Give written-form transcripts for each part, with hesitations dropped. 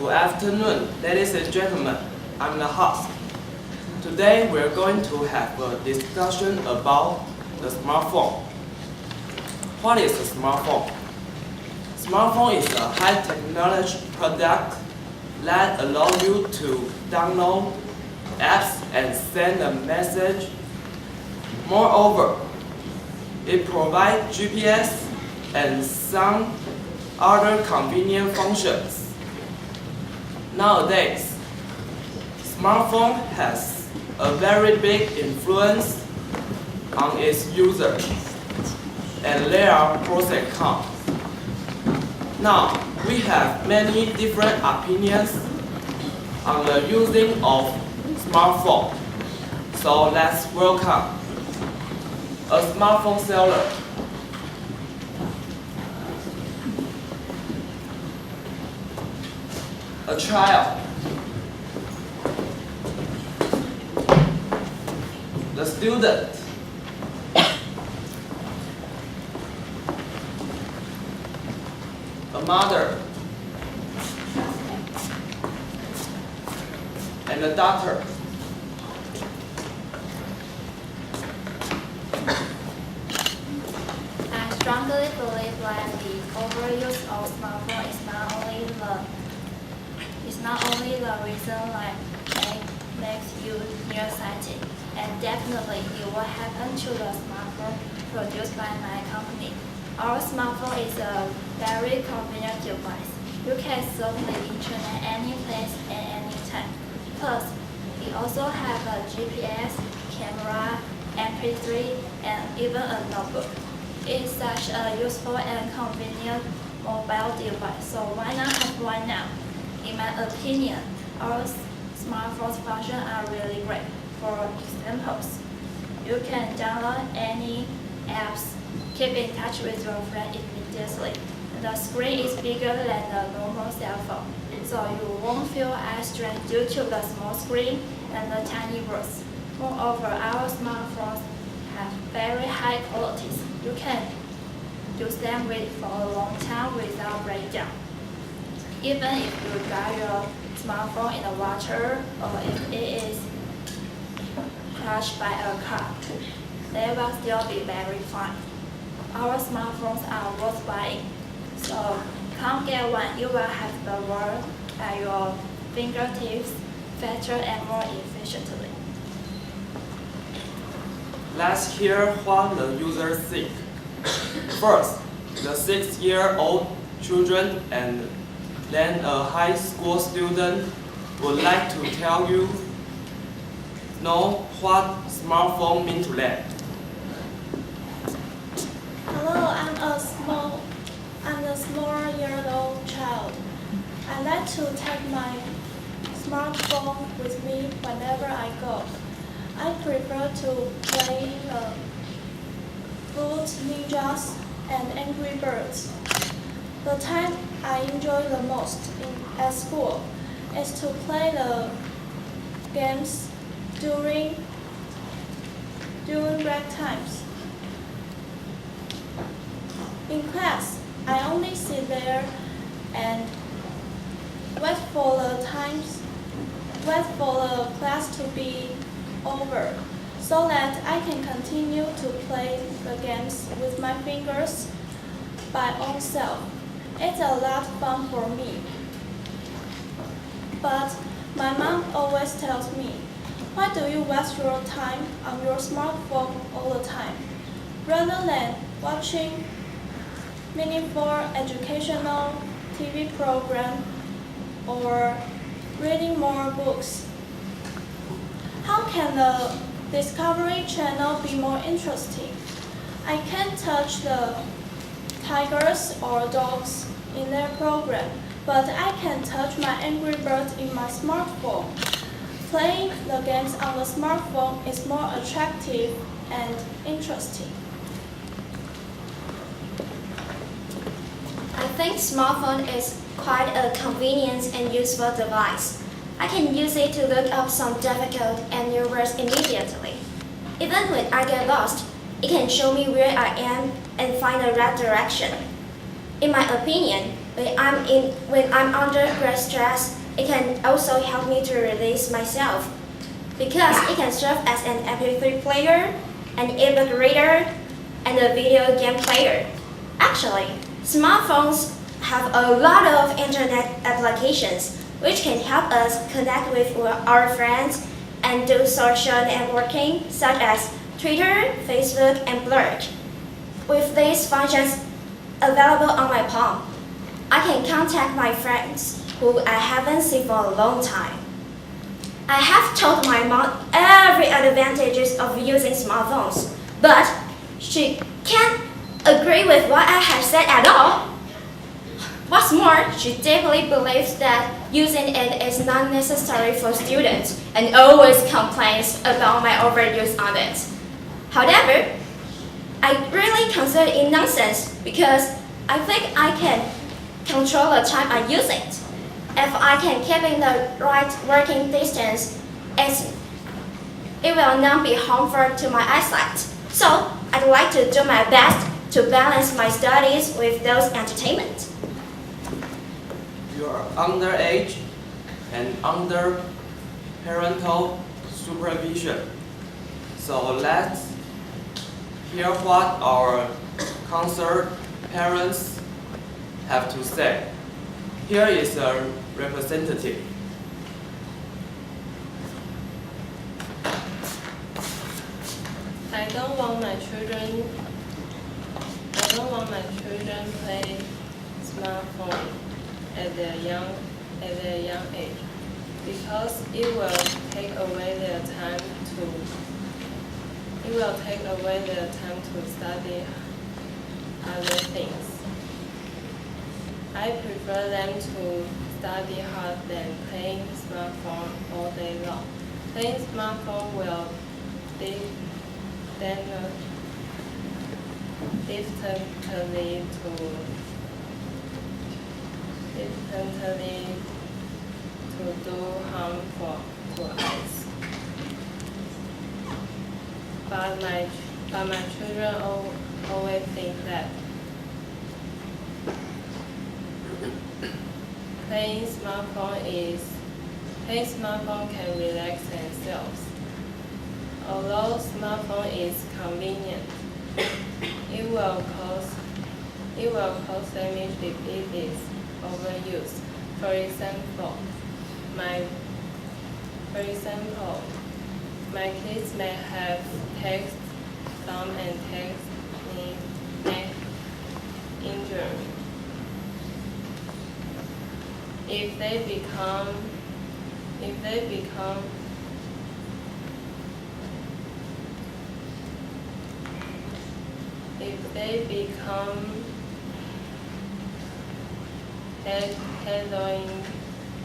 Good afternoon, ladies and gentlemen. I'm the host. Today we're going to have a discussion about the smartphone. What is a smartphone? Smartphone is a high technology product that allows you to download apps and send a message. Moreover, it provides GPS and some other convenient functions. Nowadays, smartphone has a very big influence on its users, and there are pros and cons. Now, we have many different opinions on the using of smartphone. So let's welcome a smartphone seller. A child. The student. A mother. And a doctor. I strongly believe that the overuse of smartphone is not only the reason that makes you nearsighted, and definitely it will happen to the smartphone produced by my company. Our smartphone is a very convenient device. You can surf the internet any place and any time. Plus, we also have a GPS, camera, MP3, and even a notebook. It's such a useful and convenient mobile device, so why not have one now? In my opinion, our smartphone's functions are really great. For examples, you can download any apps, keep in touch with your friend immediately. The screen is bigger than the normal cell phone, so you won't feel as stressed due to the small screen and the tiny words. Moreover, our smartphones have very high qualities. You can use them for a long time without breakdown. Even if you drive your smartphone in the water or if it is crushed by a car, they will still be very fine. Our smartphones are worth buying, so come get one. You will have the world at your fingertips faster and more efficiently. Let's hear what the users think. First, the 6-year-old children and then a high school student would like to tell you know what smartphone means to them. Hello, I'm a small-year-old child. I like to take my smartphone with me whenever I go. I prefer to play Fruit Ninjas and Angry Birds. The time I enjoy the most at school is to play the games during break times. In class, I only sit there and wait for the class to be over so that I can continue to play the games with my fingers by own self. It's a lot of fun for me. But my mom always tells me, why do you waste your time on your smartphone all the time? Rather than watching meaningful educational TV program or reading more books. How can the Discovery Channel be more interesting? I can't touch the tigers or dogs in their program, but I can touch my Angry Birds in my smartphone. Playing the games on the smartphone is more attractive and interesting. I think smartphone is quite a convenient and useful device. I can use it to look up some difficult and new words immediately. Even when I get lost, it can show me where I am and find the right direction. In my opinion, when I'm under great stress, it can also help me to release myself because it can serve as an MP3 player, an ebook reader, and a video game player. Actually, smartphones have a lot of internet applications which can help us connect with our friends and do social networking such as Twitter, Facebook, and Blurk. With these functions available on my palm, I can contact my friends who I haven't seen for a long time. I have told my mom every advantages of using smartphones, but she can't agree with what I have said at all. What's more, she deeply believes that using it is not necessary for students and always complains about my overuse on it. However, I really consider it nonsense because I think I can control the time I use it. If I can keep in the right working distance, it will not be harmful to my eyesight. So, I'd like to do my best to balance my studies with those entertainment. You are underage and under parental supervision. So let's hear what our concerned parents have to say. Here is a representative. I don't want my children play smartphone at their young age because it will take away their time to study other things. I prefer them to study hard than playing smartphone all day long. Playing smartphone will definitely to do harm to eyes. But my children always think that playing smartphone can relax themselves. Although smartphone is convenient, it will cause damage if it is overused. For example, my kids may have text thumb and text neck injury. If they become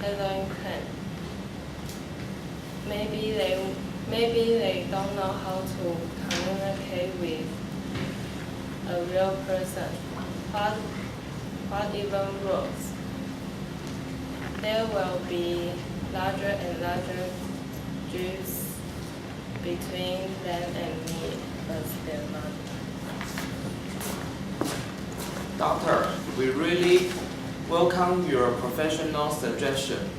handling plan. Maybe they don't know how to communicate with a real person. What even works? There will be larger and larger drifts between them and me as their mother. Doctor, we really welcome your professional suggestion.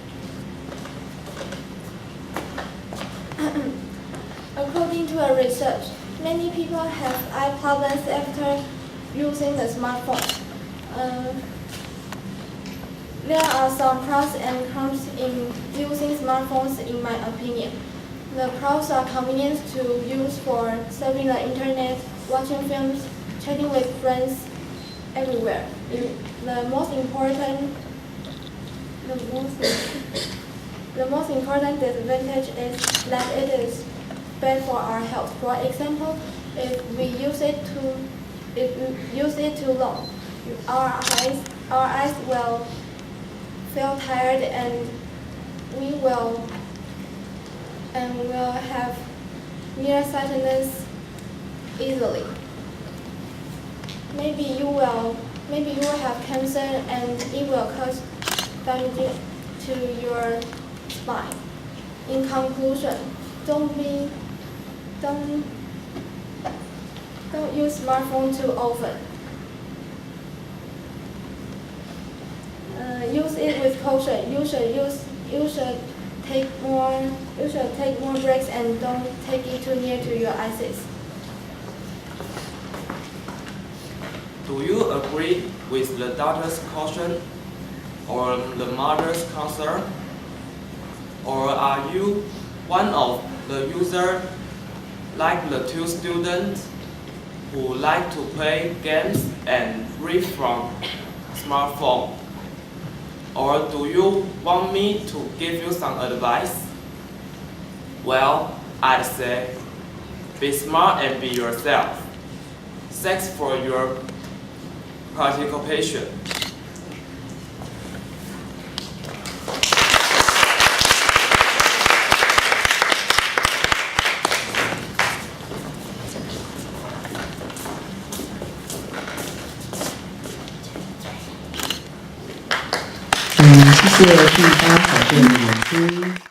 According to a research, many people have eye problems after using the smartphone. There are some pros and cons in using smartphones in my opinion. The pros are convenient to use for surfing the internet, watching films, chatting with friends everywhere. The most important disadvantage is that it is bad for our health. For example, if we use it too long, our eyes will feel tired and we will have nearsightedness easily. Maybe you will have cancer and it will cause damage to your spine. In conclusion, don't use smartphone too often. it with caution. You should take more breaks and don't take it too near to your eyes. Do you agree with the doctor's caution or the mother's concern? Or are you one of the users like the two students who like to play games and read from smartphone? Or do you want me to give you some advice? Well, I'd say be smart and be yourself. Thanks for your participation.谢谢第8考卷的演出。